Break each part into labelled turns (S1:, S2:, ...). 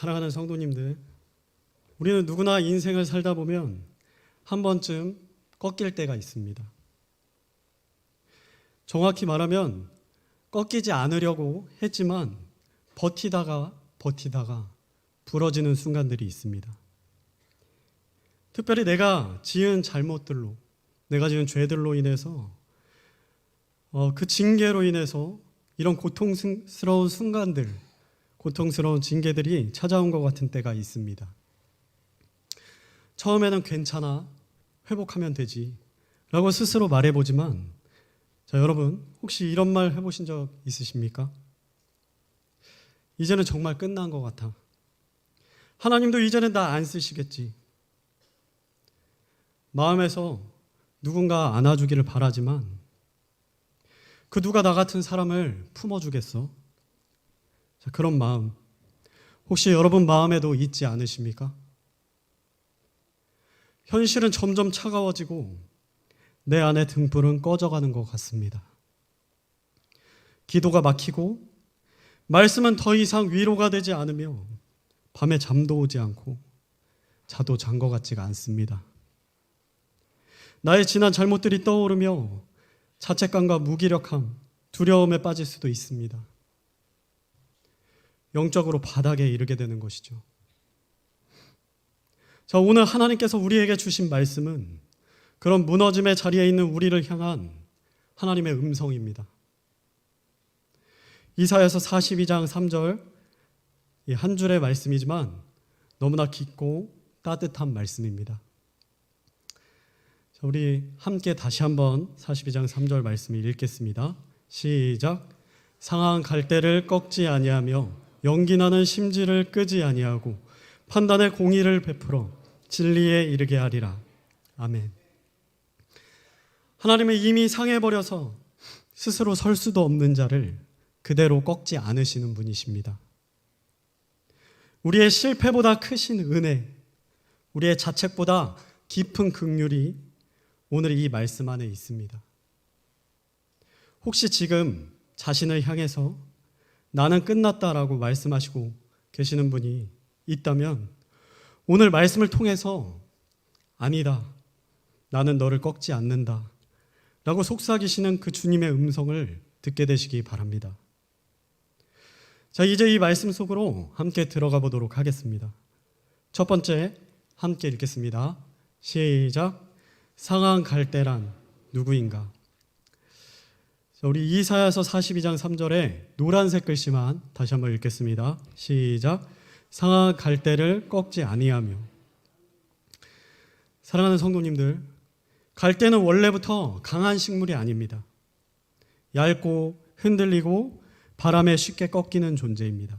S1: 사랑하는 성도님들, 우리는 누구나 인생을 살다 보면 한 번쯤 꺾일 때가 있습니다. 정확히 말하면 꺾이지 않으려고 했지만 버티다가 부러지는 순간들이 있습니다. 특별히 내가 지은 잘못들로, 내가 지은 죄들로 인해서 그 징계로 인해서 이런 고통스러운 순간들, 고통스러운 징계들이 찾아온 것 같은 때가 있습니다. 처음에는 괜찮아, 회복하면 되지 라고 스스로 말해보지만, 자, 여러분 혹시 이런 말 해보신 적 있으십니까? 이제는 정말 끝난 것 같아. 하나님도 이제는 나 안 쓰시겠지. 마음에서 누군가 안아주기를 바라지만 그 누가 나 같은 사람을 품어주겠어? 자, 그런 마음 혹시 여러분 마음에도 있지 않으십니까? 현실은 점점 차가워지고 내 안의 등불은 꺼져가는 것 같습니다. 기도가 막히고 말씀은 더 이상 위로가 되지 않으며 밤에 잠도 오지 않고 자도 잔 것 같지가 않습니다. 나의 지난 잘못들이 떠오르며 자책감과 무기력함, 두려움에 빠질 수도 있습니다. 영적으로 바닥에 이르게 되는 것이죠. 자, 오늘 하나님께서 우리에게 주신 말씀은 그런 무너짐의 자리에 있는 우리를 향한 하나님의 음성입니다. 이사야서 42장 3절, 이 한 줄의 말씀이지만 너무나 깊고 따뜻한 말씀입니다. 자, 우리 함께 다시 한번 42장 3절 말씀을 읽겠습니다. 시작. 상한 갈대를 꺾지 아니하며 연기나는 심지를 끄지 아니하고 판단의 공의를 베풀어 진리에 이르게 하리라. 아멘. 하나님은 이미 상해버려서 스스로 설 수도 없는 자를 그대로 꺾지 않으시는 분이십니다. 우리의 실패보다 크신 은혜, 우리의 자책보다 깊은 긍휼이 오늘 이 말씀 안에 있습니다. 혹시 지금 자신을 향해서 나는 끝났다라고 말씀하시고 계시는 분이 있다면 오늘 말씀을 통해서 아니다, 나는 너를 꺾지 않는다 라고 속삭이시는 그 주님의 음성을 듣게 되시기 바랍니다. 자, 이제 이 말씀 속으로 함께 들어가 보도록 하겠습니다. 첫 번째, 함께 읽겠습니다. 시작. 상한 갈대란 누구인가? 자, 우리 이사야서 42장 3절에 노란색 글씨만 다시 한번 읽겠습니다. 시작. 상한 갈대를 꺾지 아니하며. 사랑하는 성도님들, 갈대는 원래부터 강한 식물이 아닙니다. 얇고 흔들리고 바람에 쉽게 꺾이는 존재입니다.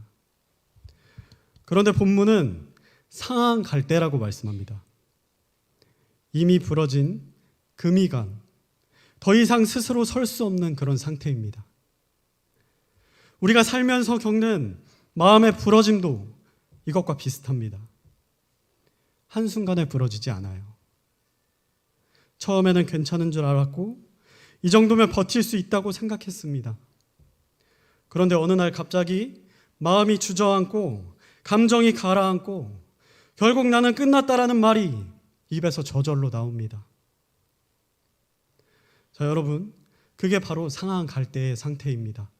S1: 그런데 본문은 상한 갈대라고 말씀합니다. 이미 부러진 금이간, 더 이상 스스로 설 수 없는 그런 상태입니다. 우리가 살면서 겪는 마음의 부러짐도 이것과 비슷합니다. 한순간에 부러지지 않아요. 처음에는 괜찮은 줄 알았고 이 정도면 버틸 수 있다고 생각했습니다. 그런데 어느 날 갑자기 마음이 주저앉고 감정이 가라앉고 결국 나는 끝났다라는 말이 입에서 저절로 나옵니다. 자, 여러분, 그게 바로 상한 갈대의 상태입니다.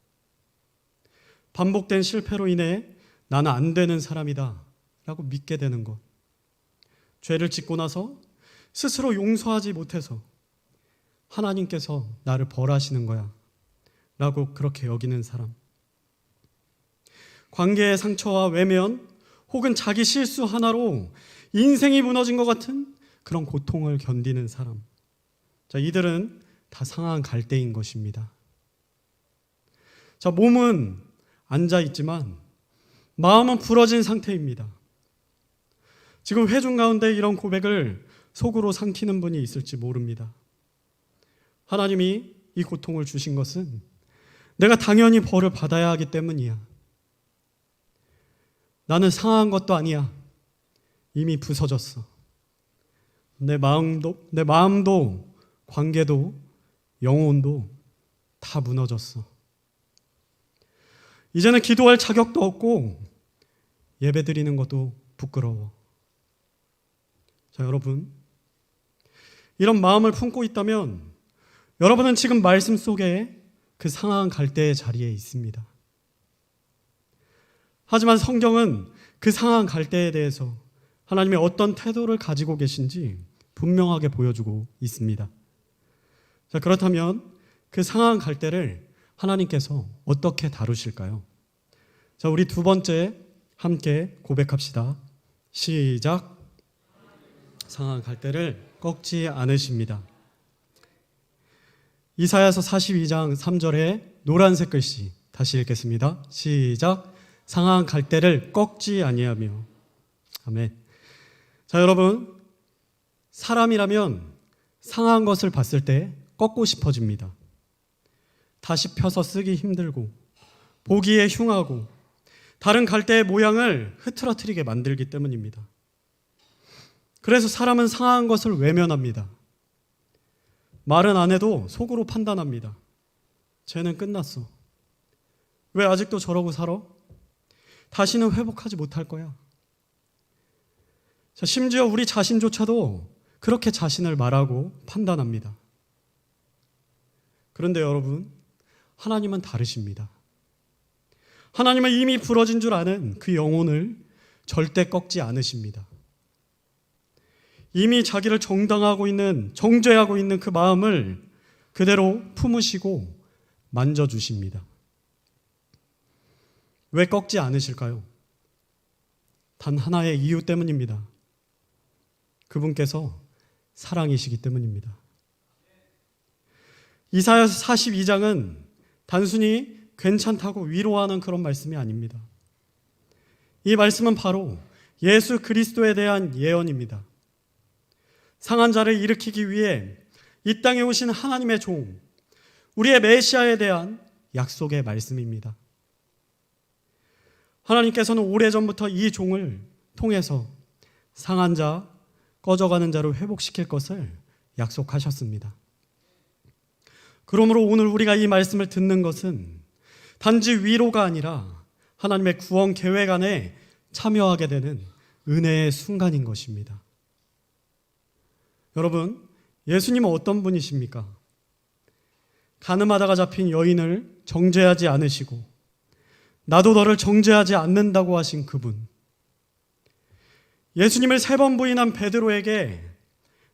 S1: 반복된 실패로 인해 나는 안 되는 사람이다 라고 믿게 되는 것, 죄를 짓고 나서 스스로 용서하지 못해서 하나님께서 나를 벌하시는 거야 라고 그렇게 여기는 사람, 관계의 상처와 외면 혹은 자기 실수 하나로 인생이 무너진 것 같은 그런 고통을 견디는 사람, 자, 이들은 다 상한 갈대인 것입니다. 자, 몸은 앉아있지만 마음은 부러진 상태입니다. 지금 회중 가운데 이런 고백을 속으로 삼키는 분이 있을지 모릅니다. 하나님이 이 고통을 주신 것은 내가 당연히 벌을 받아야 하기 때문이야. 나는 상한 것도 아니야. 이미 부서졌어. 내 마음도 관계도 영혼도 다 무너졌어. 이제는 기도할 자격도 없고 예배드리는 것도 부끄러워. 자, 여러분, 이런 마음을 품고 있다면 여러분은 지금 말씀 속에 그 상한 갈대의 자리에 있습니다. 하지만 성경은 그 상한 갈대에 대해서 하나님의 어떤 태도를 가지고 계신지 분명하게 보여주고 있습니다. 자, 그렇다면 그 상한 갈대를 하나님께서 어떻게 다루실까요? 자, 우리 두 번째 함께 고백합시다. 시작. 상한 갈대를 꺾지 않으십니다. 이사야서 42장 3절에 노란색 글씨 다시 읽겠습니다. 시작. 상한 갈대를 꺾지 아니하며. 아멘. 자, 여러분, 사람이라면 상한 것을 봤을 때 꺾고 싶어집니다. 다시 펴서 쓰기 힘들고 보기에 흉하고 다른 갈대의 모양을 흐트러뜨리게 만들기 때문입니다. 그래서 사람은 상한 것을 외면합니다. 말은 안 해도 속으로 판단합니다. 쟤는 끝났어. 왜 아직도 저러고 살아? 다시는 회복하지 못할 거야. 자, 심지어 우리 자신조차도 그렇게 자신을 말하고 판단합니다. 그런데 여러분, 하나님은 다르십니다. 하나님은 이미 부러진 줄 아는 그 영혼을 절대 꺾지 않으십니다. 이미 자기를 정죄하고 있는 그 마음을 그대로 품으시고 만져주십니다. 왜 꺾지 않으실까요? 단 하나의 이유 때문입니다. 그분께서 사랑이시기 때문입니다. 이사야서 42장은 단순히 괜찮다고 위로하는 그런 말씀이 아닙니다. 이 말씀은 바로 예수 그리스도에 대한 예언입니다. 상한 자를 일으키기 위해 이 땅에 오신 하나님의 종, 우리의 메시아에 대한 약속의 말씀입니다. 하나님께서는 오래전부터 이 종을 통해서 상한 자, 꺼져가는 자를 회복시킬 것을 약속하셨습니다. 그러므로 오늘 우리가 이 말씀을 듣는 것은 단지 위로가 아니라 하나님의 구원 계획 안에 참여하게 되는 은혜의 순간인 것입니다. 여러분, 예수님은 어떤 분이십니까? 가늠하다가 잡힌 여인을 정죄하지 않으시고 나도 너를 정죄하지 않는다고 하신 그분. 예수님을 3번 부인한 베드로에게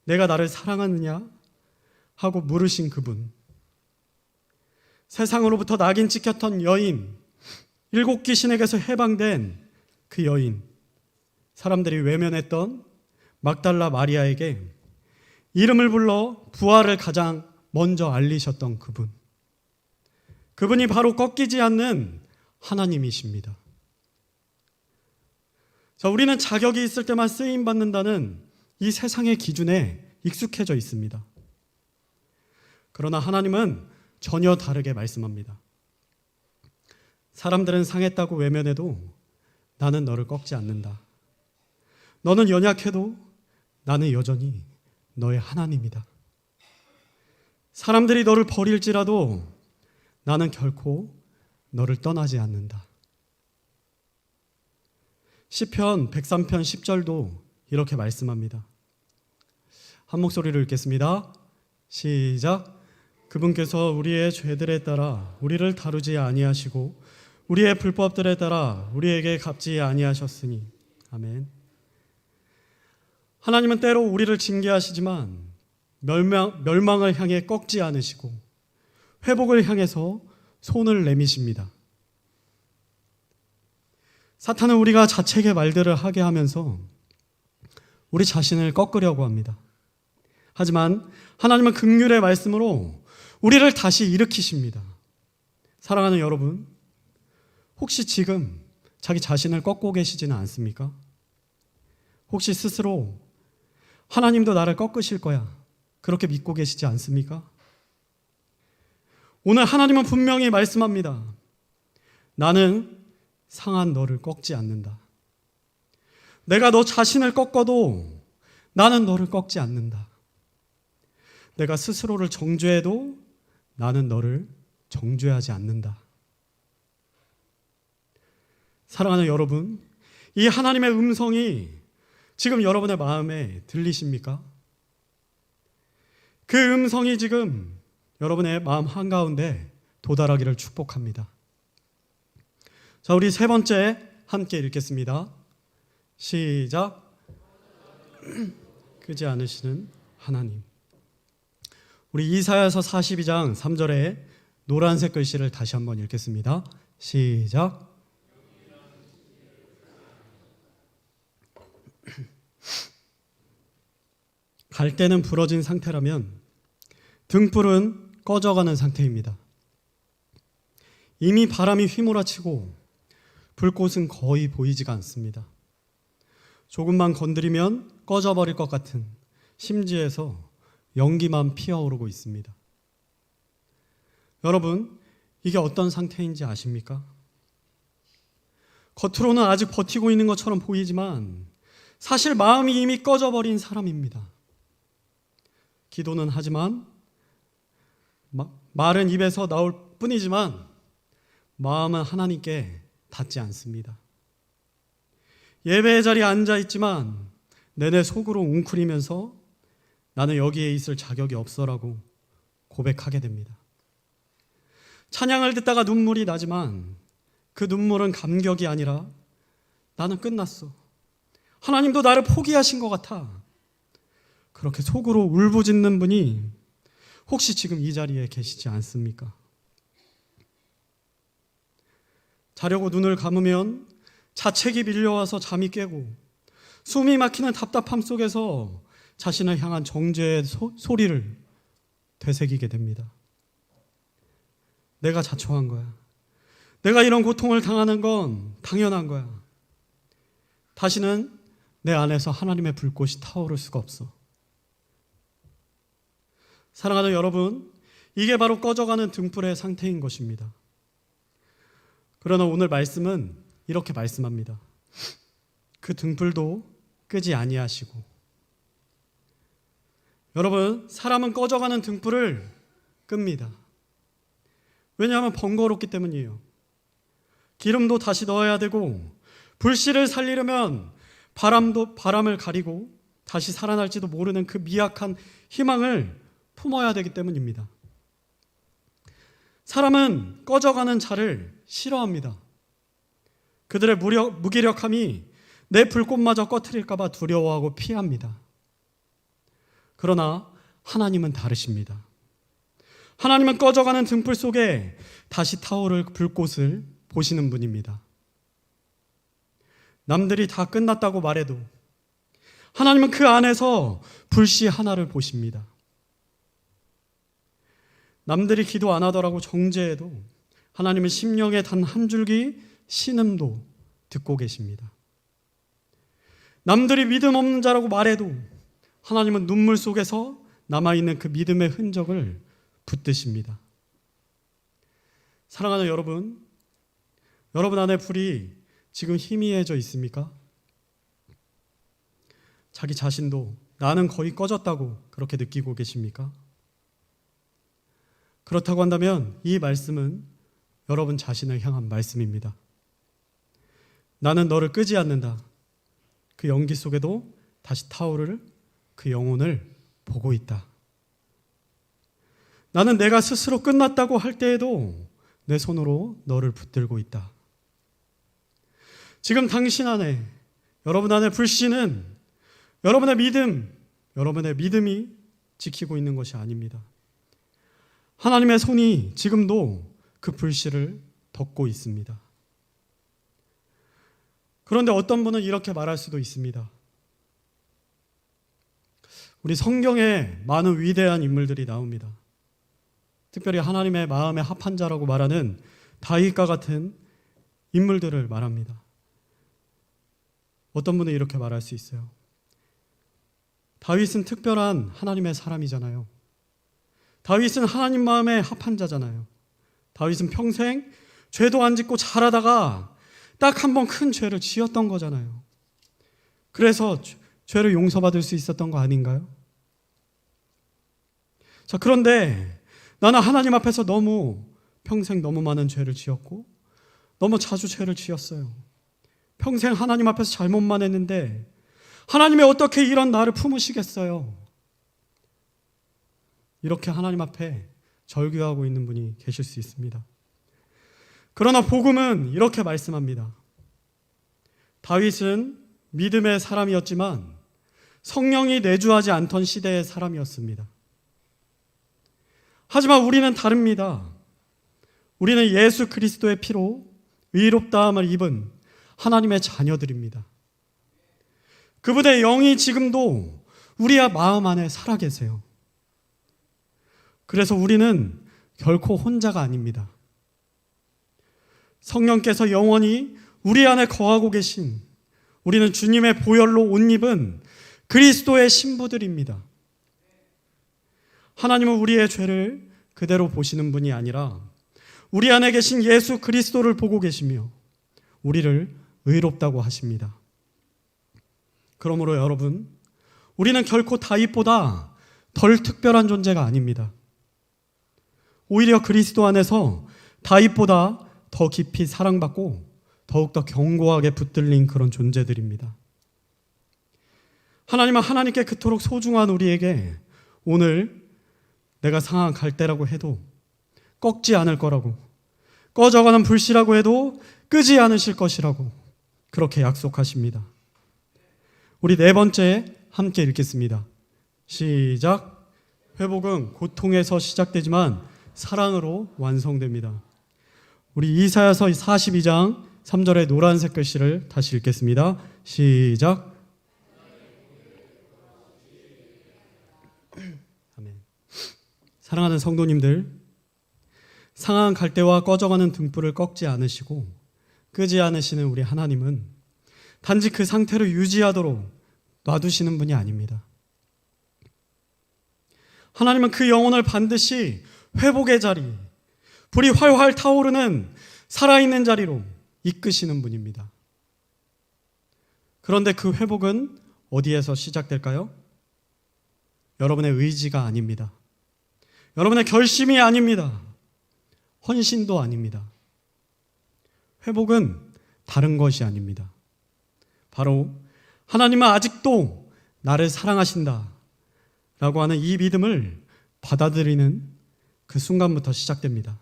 S1: 내가 나를 사랑하느냐 하고 물으신 그분. 세상으로부터 낙인 찍혔던 여인, 7 귀신에게서 해방된 그 여인, 사람들이 외면했던 막달라 마리아에게 이름을 불러 부활을 가장 먼저 알리셨던 그분. 그분이 바로 꺾이지 않는 하나님이십니다. 자, 우리는 자격이 있을 때만 쓰임받는다는 이 세상의 기준에 익숙해져 있습니다. 그러나 하나님은 전혀 다르게 말씀합니다. 사람들은 상했다고 외면해도 나는 너를 꺾지 않는다. 너는 연약해도 나는 여전히 너의 하나님이다. 사람들이 너를 버릴지라도 나는 결코 너를 떠나지 않는다. 시편 103편 10절도 이렇게 말씀합니다. 한 목소리로 읽겠습니다. 시작. 그분께서 우리의 죄들에 따라 우리를 다루지 아니하시고 우리의 불법들에 따라 우리에게 갚지 아니하셨으니. 아멘. 하나님은 때로 우리를 징계하시지만 멸망을 향해 꺾지 않으시고 회복을 향해서 손을 내미십니다. 사탄은 우리가 자책의 말들을 하게 하면서 우리 자신을 꺾으려고 합니다. 하지만 하나님은 긍휼의 말씀으로 우리를 다시 일으키십니다. 사랑하는 여러분, 혹시 지금 자기 자신을 꺾고 계시지는 않습니까? 혹시 스스로 하나님도 나를 꺾으실 거야, 그렇게 믿고 계시지 않습니까? 오늘 하나님은 분명히 말씀합니다. 나는 상한 너를 꺾지 않는다. 내가 너 자신을 꺾어도 나는 너를 꺾지 않는다. 내가 스스로를 정죄해도 나는 너를 정죄하지 않는다. 사랑하는 여러분, 이 하나님의 음성이 지금 여러분의 마음에 들리십니까? 그 음성이 지금 여러분의 마음 한가운데 도달하기를 축복합니다. 자, 우리 세 번째 함께 읽겠습니다. 시작. 끄지 않으시는 하나님. 우리 이사야서 42장 3절에 노란색 글씨를 다시 한번 읽겠습니다. 시작. 갈대는 부러진 상태라면 등불은 꺼져가는 상태입니다. 이미 바람이 휘몰아치고 불꽃은 거의 보이지가 않습니다. 조금만 건드리면 꺼져버릴 것 같은 심지에서 연기만 피어오르고 있습니다. 여러분, 이게 어떤 상태인지 아십니까? 겉으로는 아직 버티고 있는 것처럼 보이지만 사실 마음이 이미 꺼져버린 사람입니다. 기도는 하지만 말은 입에서 나올 뿐이지만 마음은 하나님께 닿지 않습니다. 예배의 자리에 앉아 있지만 내내 속으로 웅크리면서 나는 여기에 있을 자격이 없어라고 고백하게 됩니다. 찬양을 듣다가 눈물이 나지만 그 눈물은 감격이 아니라 나는 끝났어. 하나님도 나를 포기하신 것 같아. 그렇게 속으로 울부짖는 분이 혹시 지금 이 자리에 계시지 않습니까? 자려고 눈을 감으면 자책이 밀려와서 잠이 깨고 숨이 막히는 답답함 속에서 자신을 향한 정죄의 소리를 되새기게 됩니다. 내가 자초한 거야. 내가 이런 고통을 당하는 건 당연한 거야. 다시는 내 안에서 하나님의 불꽃이 타오를 수가 없어. 사랑하는 여러분, 이게 바로 꺼져가는 등불의 상태인 것입니다. 그러나 오늘 말씀은 이렇게 말씀합니다. 그 등불도 끄지 아니하시고. 여러분, 사람은 꺼져가는 등불을 끕니다. 왜냐하면 번거롭기 때문이에요. 기름도 다시 넣어야 되고 불씨를 살리려면 바람을 가리고 다시 살아날지도 모르는 그 미약한 희망을 품어야 되기 때문입니다. 사람은 꺼져가는 자를 싫어합니다. 그들의 무기력함이 내 불꽃마저 꺼트릴까 봐 두려워하고 피합니다. 그러나 하나님은 다르십니다. 하나님은 꺼져가는 등불 속에 다시 타오를 불꽃을 보시는 분입니다. 남들이 다 끝났다고 말해도 하나님은 그 안에서 불씨 하나를 보십니다. 남들이 기도 안 하더라고 정죄해도 하나님은 심령의 단 한 줄기 신음도 듣고 계십니다. 남들이 믿음 없는 자라고 말해도 하나님은 눈물 속에서 남아있는 그 믿음의 흔적을 붙드십니다. 사랑하는 여러분, 여러분 안에 불이 지금 희미해져 있습니까? 자기 자신도 나는 거의 꺼졌다고 그렇게 느끼고 계십니까? 그렇다고 한다면 이 말씀은 여러분 자신을 향한 말씀입니다. 나는 너를 끄지 않는다. 그 연기 속에도 다시 타오를 그 영혼을 보고 있다. 나는 내가 스스로 끝났다고 할 때에도 내 손으로 너를 붙들고 있다. 지금 당신 안에, 여러분 안에 불씨는 여러분의 믿음이 지키고 있는 것이 아닙니다. 하나님의 손이 지금도 그 불씨를 덮고 있습니다. 그런데 어떤 분은 이렇게 말할 수도 있습니다. 우리 성경에 많은 위대한 인물들이 나옵니다. 특별히 하나님의 마음에 합한 자라고 말하는 다윗과 같은 인물들을 말합니다. 어떤 분은 이렇게 말할 수 있어요. 다윗은 특별한 하나님의 사람이잖아요. 다윗은 하나님 마음에 합한 자잖아요. 다윗은 평생 죄도 안 짓고 잘하다가 딱 한 번 큰 죄를 지었던 거잖아요. 그래서 죄를 용서받을 수 있었던 거 아닌가요? 자, 그런데 나는 하나님 앞에서 평생 너무 많은 죄를 지었고 너무 자주 죄를 지었어요. 평생 하나님 앞에서 잘못만 했는데 하나님이 어떻게 이런 나를 품으시겠어요? 이렇게 하나님 앞에 절규하고 있는 분이 계실 수 있습니다. 그러나 복음은 이렇게 말씀합니다. 다윗은 믿음의 사람이었지만 성령이 내주하지 않던 시대의 사람이었습니다. 하지만 우리는 다릅니다. 우리는 예수 그리스도의 피로 의롭다함을 입은 하나님의 자녀들입니다. 그분의 영이 지금도 우리의 마음 안에 살아 계세요. 그래서 우리는 결코 혼자가 아닙니다. 성령께서 영원히 우리 안에 거하고 계신 우리는 주님의 보혈로 옷 입은 그리스도의 신부들입니다. 하나님은 우리의 죄를 그대로 보시는 분이 아니라 우리 안에 계신 예수 그리스도를 보고 계시며 우리를 의롭다고 하십니다. 그러므로 여러분, 우리는 결코 다윗보다 덜 특별한 존재가 아닙니다. 오히려 그리스도 안에서 다윗보다 더 깊이 사랑받고 더욱더 견고하게 붙들린 그런 존재들입니다. 하나님은 하나님께 그토록 소중한 우리에게 오늘 내가 상한 갈대라고 해도 꺾지 않을 거라고, 꺼져가는 불씨라고 해도 끄지 않으실 것이라고 그렇게 약속하십니다. 우리 네 번째 함께 읽겠습니다. 시작. 회복은 고통에서 시작되지만 사랑으로 완성됩니다. 우리 이사야서 42장 3절의 노란색 글씨를 다시 읽겠습니다. 시작. 아멘. 사랑하는 성도님들, 상한 갈대와 꺼져가는 등불을 꺾지 않으시고 끄지 않으시는 우리 하나님은 단지 그 상태를 유지하도록 놔두시는 분이 아닙니다. 하나님은 그 영혼을 반드시 회복의 자리, 불이 활활 타오르는 살아있는 자리로 이끄시는 분입니다. 그런데 그 회복은 어디에서 시작될까요? 여러분의 의지가 아닙니다. 여러분의 결심이 아닙니다. 헌신도 아닙니다. 회복은 다른 것이 아닙니다. 바로 하나님은 아직도 나를 사랑하신다 라고 하는 이 믿음을 받아들이는 그 순간부터 시작됩니다.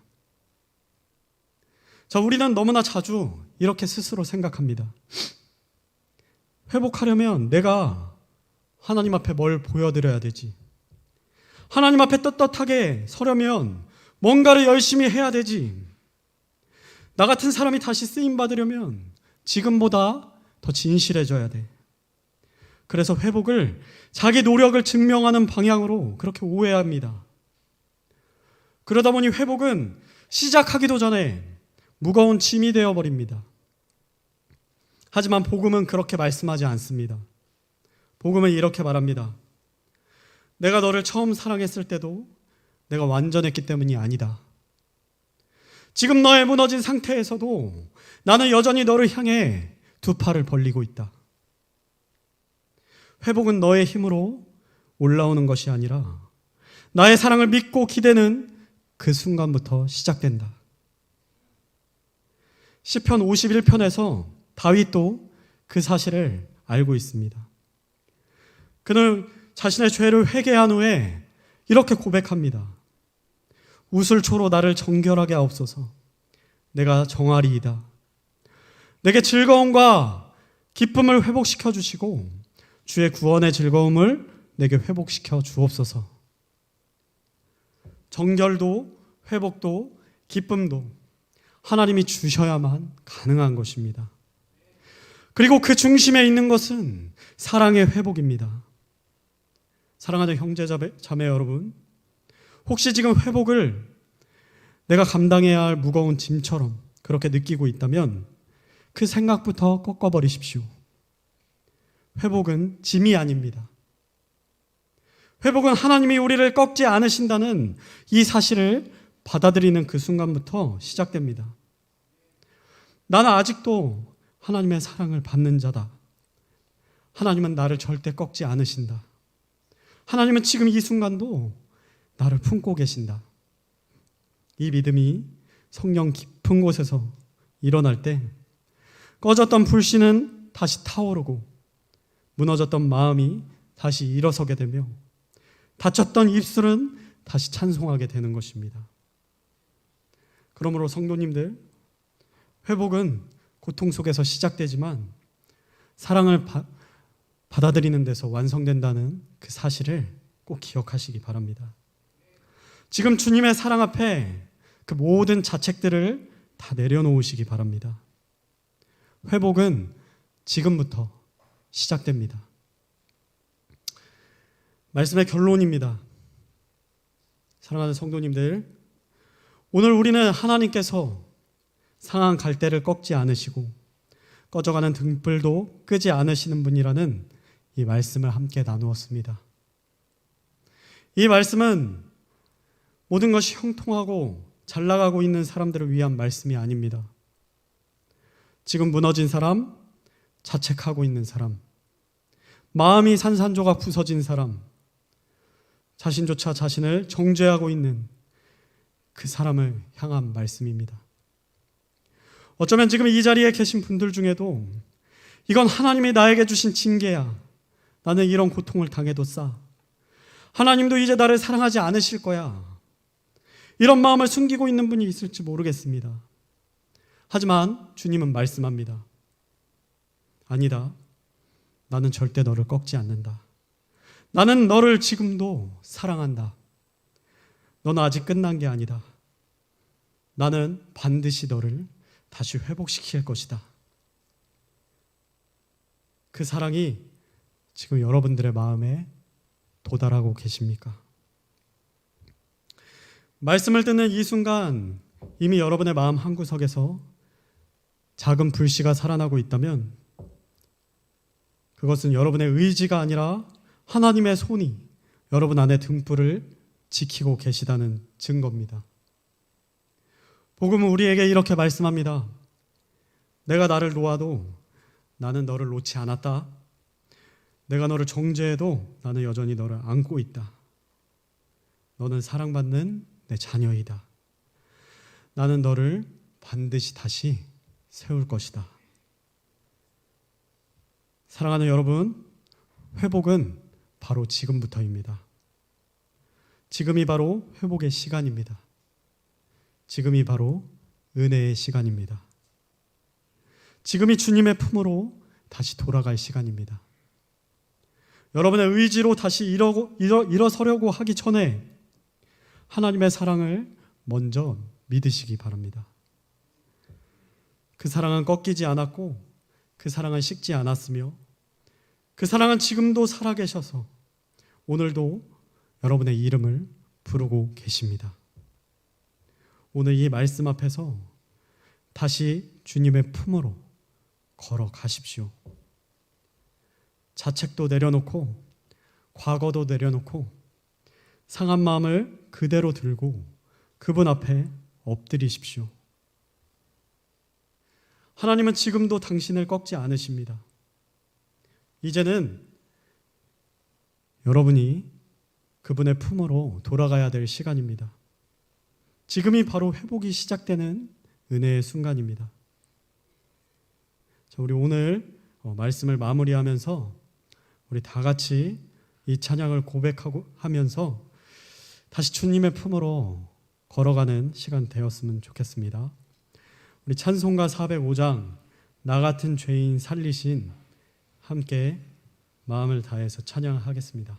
S1: 자, 우리는 너무나 자주 이렇게 스스로 생각합니다. 회복하려면 내가 하나님 앞에 뭘 보여드려야 되지? 하나님 앞에 떳떳하게 서려면 뭔가를 열심히 해야 되지. 나 같은 사람이 다시 쓰임받으려면 지금보다 더 진실해져야 돼. 그래서 회복을 자기 노력을 증명하는 방향으로 그렇게 오해합니다. 그러다 보니 회복은 시작하기도 전에 무거운 짐이 되어버립니다. 하지만 복음은 그렇게 말씀하지 않습니다. 복음은 이렇게 말합니다. 내가 너를 처음 사랑했을 때도 내가 완전했기 때문이 아니다. 지금 너의 무너진 상태에서도 나는 여전히 너를 향해 두 팔을 벌리고 있다. 회복은 너의 힘으로 올라오는 것이 아니라 나의 사랑을 믿고 기대는 그 순간부터 시작된다. 시편 51편에서 다윗도 그 사실을 알고 있습니다. 그는 자신의 죄를 회개한 후에 이렇게 고백합니다. 우슬초로 나를 정결하게 하옵소서. 내가 정하리이다. 내게 즐거움과 기쁨을 회복시켜 주시고 주의 구원의 즐거움을 내게 회복시켜 주옵소서. 정결도 회복도 기쁨도 하나님이 주셔야만 가능한 것입니다. 그리고 그 중심에 있는 것은 사랑의 회복입니다. 사랑하는 형제 자매 여러분, 혹시 지금 회복을 내가 감당해야 할 무거운 짐처럼 그렇게 느끼고 있다면 그 생각부터 꺾어버리십시오. 회복은 짐이 아닙니다. 회복은 하나님이 우리를 꺾지 않으신다는 이 사실을 받아들이는 그 순간부터 시작됩니다. 나는 아직도 하나님의 사랑을 받는 자다. 하나님은 나를 절대 꺾지 않으신다. 하나님은 지금 이 순간도 나를 품고 계신다. 이 믿음이 성령 깊은 곳에서 일어날 때 꺼졌던 불씨는 다시 타오르고 무너졌던 마음이 다시 일어서게 되며 다쳤던 입술은 다시 찬송하게 되는 것입니다. 그러므로 성도님들, 회복은 고통 속에서 시작되지만 사랑을 받아들이는 데서 완성된다는 그 사실을 꼭 기억하시기 바랍니다. 지금 주님의 사랑 앞에 그 모든 자책들을 다 내려놓으시기 바랍니다. 회복은 지금부터 시작됩니다. 말씀의 결론입니다. 사랑하는 성도님들, 오늘 우리는 하나님께서 상한 갈대를 꺾지 않으시고 꺼져가는 등불도 끄지 않으시는 분이라는 이 말씀을 함께 나누었습니다. 이 말씀은 모든 것이 형통하고 잘 나가고 있는 사람들을 위한 말씀이 아닙니다. 지금 무너진 사람, 자책하고 있는 사람, 마음이 산산조각 부서진 사람, 자신조차 자신을 정죄하고 있는 그 사람을 향한 말씀입니다. 어쩌면 지금 이 자리에 계신 분들 중에도 이건 하나님이 나에게 주신 징계야. 나는 이런 고통을 당해도 싸. 하나님도 이제 나를 사랑하지 않으실 거야. 이런 마음을 숨기고 있는 분이 있을지 모르겠습니다. 하지만 주님은 말씀합니다. 아니다. 나는 절대 너를 꺾지 않는다. 나는 너를 지금도 사랑한다. 너는 아직 끝난 게 아니다. 나는 반드시 너를 다시 회복시킬 것이다. 그 사랑이 지금 여러분들의 마음에 도달하고 계십니까? 말씀을 듣는 이 순간 이미 여러분의 마음 한구석에서 작은 불씨가 살아나고 있다면 그것은 여러분의 의지가 아니라 하나님의 손이 여러분 안에 등불을 지키고 계시다는 증거입니다. 복음은 우리에게 이렇게 말씀합니다. 내가 나를 놓아도 나는 너를 놓지 않았다. 내가 너를 정죄해도 나는 여전히 너를 안고 있다. 너는 사랑받는 내 자녀이다. 나는 너를 반드시 다시 세울 것이다. 사랑하는 여러분, 회복은 바로 지금부터입니다. 지금이 바로 회복의 시간입니다. 지금이 바로 은혜의 시간입니다. 지금이 주님의 품으로 다시 돌아갈 시간입니다. 여러분의 의지로 다시 일어서려고 하기 전에 하나님의 사랑을 먼저 믿으시기 바랍니다. 그 사랑은 꺾이지 않았고 그 사랑은 식지 않았으며 그 사랑은 지금도 살아계셔서 오늘도 여러분의 이름을 부르고 계십니다. 오늘 이 말씀 앞에서 다시 주님의 품으로 걸어가십시오. 자책도 내려놓고 과거도 내려놓고 상한 마음을 그대로 들고 그분 앞에 엎드리십시오. 하나님은 지금도 당신을 꺾지 않으십니다. 이제는 여러분이 그분의 품으로 돌아가야 될 시간입니다. 지금이 바로 회복이 시작되는 은혜의 순간입니다. 자, 우리 오늘 말씀을 마무리하면서 우리 다 같이 이 찬양을 고백하고 하면서 다시 주님의 품으로 걸어가는 시간 되었으면 좋겠습니다. 우리 찬송가 405장 나 같은 죄인 살리신 함께 마음을 다해서 찬양하겠습니다.